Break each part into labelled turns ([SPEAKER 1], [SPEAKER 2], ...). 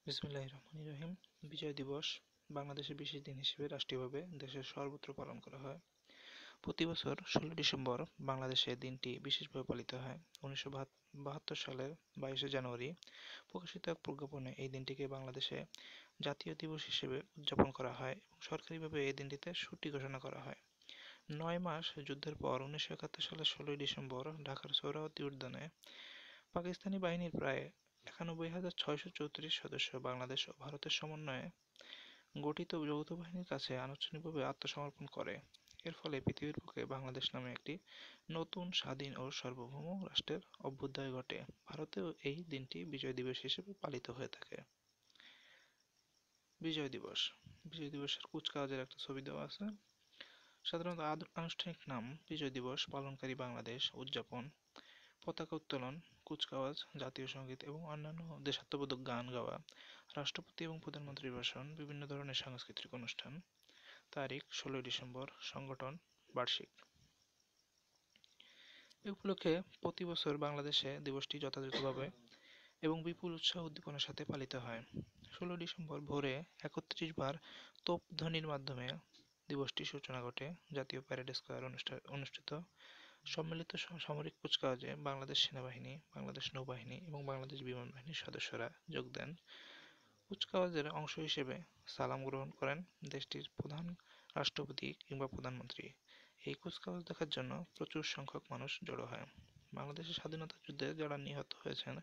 [SPEAKER 1] বিসমিল্লাহির রহমানির রহিম। বিজয় দিবস বাংলাদেশের বিশেষ দিন হিসেবে রাষ্ট্রীয়ভাবে দেশের সর্বত্র পালন করা হয়। প্রতি বছর ১৬ ডিসেম্বর বাংলাদেশে দিনটি বিশেষভাবে পালিত হয়। ১৯৭২ সালের ২২শে জানুয়ারি প্রকাশিত এক প্রজ্ঞাপনে এই দিনটিকে বাংলাদেশে জাতীয় দিবস হিসেবে উদযাপন করা হয় এবং সরকারিভাবে এই দিনটিতে ছুটি ঘোষণা করা হয়। ৯ মাস যুদ্ধের পর ১৯৭১ সালের ১৬ ডিসেম্বর ঢাকার সোহরাওয়ার্দী উদ্যানে পাকিস্তানি বাহিনীর প্রায় ৯১,৬৩৪ সদস্য বাংলাদেশ ও ভারতের সমন্বয়ে গঠিত যৌথ বাহিনীর কাছে আনুষ্ঠানিকভাবে আত্মসমর্পণ করে। এর ফলে পৃথিবীর বুকে বাংলাদেশ নামে একটি নতুন স্বাধীন ও সার্বভৌম রাষ্ট্রের অভ্যুদয় ঘটে। ভারতেও এই দিনটি বিজয় দিবস হিসেবে পালিত হয়ে থাকে। বিজয় দিবস বিজয় দিবসের কুচকাওয়াজের একটা ছবি দেওয়া আছে। সাধারণত আনুষ্ঠানিক নাম বিজয় দিবস পালনকারী বাংলাদেশ উদযাপন, পতাকা উত্তোলন, কুচকাওয়াজ, জাতীয় সঙ্গীত এবং অন্যান্য দেশাত্মবোধক গান গাওয়া, রাষ্ট্রপতি এবং প্রধানমন্ত্রীর ভাষণ, বিভিন্ন ধরনের সাংস্কৃতিক অনুষ্ঠান। তারিখ ১৬ ডিসেম্বর। সংগঠন বার্ষিক। এ উপলক্ষে প্রতি বছর বাংলাদেশে দিবসটি যথাযথভাবে এবং বিপুল উৎসাহ উদ্দীপনার সাথে পালিত হয়। ১৬ ডিসেম্বর ভোরে ৩১ বার তোপধ্বনির মাধ্যমে দিবসটির সূচনা ঘটে। জাতীয় প্যারেড স্কোয়ার অনুষ্ঠিত সম্মিলিত সামরিক কুচকাওয়াজে বাংলাদেশ সেনাবাহিনী, বাংলাদেশ নৌবাহিনী এবং বাংলাদেশ বিমান বাহিনীর সদস্যরা যোগ দেন। কুচকাওয়াজের অংশ হিসেবে সালাম গ্রহণ করেন দেশটির প্রধান রাষ্ট্রপতি কিংবা প্রধানমন্ত্রী। এই কুচকাওয়াজ দেখার জন্য প্রচুর সংখ্যক মানুষ জড়ো হয়। বাংলাদেশের স্বাধীনতা যুদ্ধে যারা নিহত হয়েছেন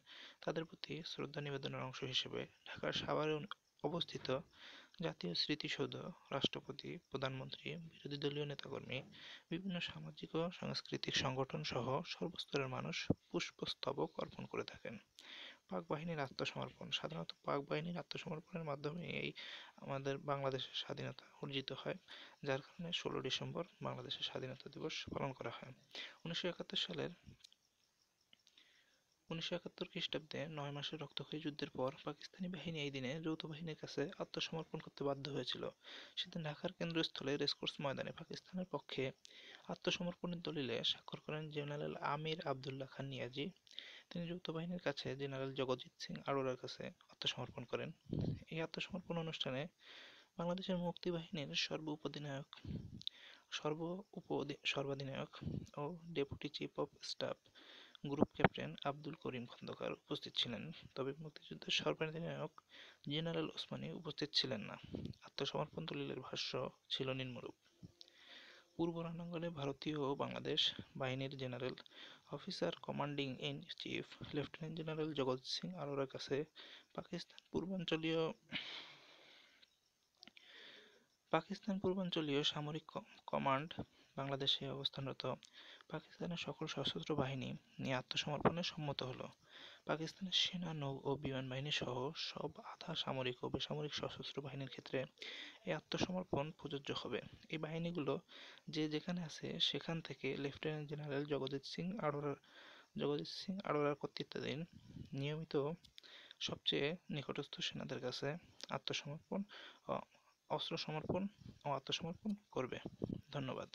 [SPEAKER 1] তাদের প্রতি শ্রদ্ধা নিবেদনের অংশ হিসেবে ঢাকার সাভারে অবস্থিত জাতীয় স্মৃতিসৌধ রাষ্ট্রপতি, প্রধানমন্ত্রী, বিরোধী দলীয় নেতাকর্মী, বিভিন্ন সামাজিক ও সাংস্কৃতিক সংগঠন সহ সর্বস্তরের মানুষ পুষ্পস্তবক অর্পণ করে থাকেন। পাক বাহিনীর আত্মসমর্পণ। সাধারণত পাক বাহিনীর আত্মসমর্পণের মাধ্যমে আমাদের বাংলাদেশের স্বাধীনতা অর্জিত হয়, যার কারণে ১৬ ডিসেম্বর বাংলাদেশের স্বাধীনতা দিবস পালন করা হয়। ১৯৭১ খ্রিস্টাব্দে ৯ মাসের রক্তক্ষয়ী যুদ্ধের পর পাকিস্তানি বাহিনী এই দিনে যৌথ বাহিনীর কাছে আত্মসমর্পণ করতে বাধ্য হয়েছিল। সেদিন ঢাকার কেন্দ্রস্থলে রেসকোর্স ময়দানে পাকিস্তানের পক্ষে আত্মসমর্পণের দলিলে স্বাক্ষর করেন জেনারেল আমির আবদুল্লাহ খান নিয়াজি। তিনি যৌথ বাহিনীর কাছে জেনারেল জগজিৎ সিং আরোরার কাছে আত্মসমর্পণ করেন। এই আত্মসমর্পণ অনুষ্ঠানে বাংলাদেশের মুক্তিবাহিনীর সর্বাধিনায়ক ও deputy chief of staff group captain Abdul Karim Khandakar উপস্থিত ছিলেন, তবে মুক্তিযুদ্ধের সর্বাধিনায়ক জেনারেল ওসমানী উপস্থিত ছিলেন না। আত্মসমর্পণ দলিলের ভাষ্য ছিল নিম্নরূপ: পূর্ব রণাঙ্গনে ভারতীয় ও বাংলাদেশ বাহিনীর general officer commanding in chief lieutenant general জগৎ সিং আরোরার কাছে পাকিস্তান পূর্বাঞ্চলীয় সামরিক কমান্ড বাংলাদেশে অবস্থানরত পাকিস্তানের সকল সশস্ত্র বাহিনী নিয়ে আত্মসমর্পণে সম্মত হলো। পাকিস্তানের সেনা, নৌ ও বিমান বাহিনী সহ সব আধা সামরিক ও বেসামরিক সশস্ত্র বাহিনীর ক্ষেত্রে এই আত্মসমর্পণ প্রযোজ্য হবে। এই বাহিনীগুলো যে যেখানে আছে সেখান থেকে লেফটেন্যান্ট জেনারেল জগজিৎ সিং আরোরার কর্তৃত্বাধীন নিয়মিত সবচেয়ে নিকটস্থ সেনাদের কাছে আত্মসমর্পণ ও অস্ত্র সমর্পণ ও আত্মসমর্পণ করবে। ধন্যবাদ।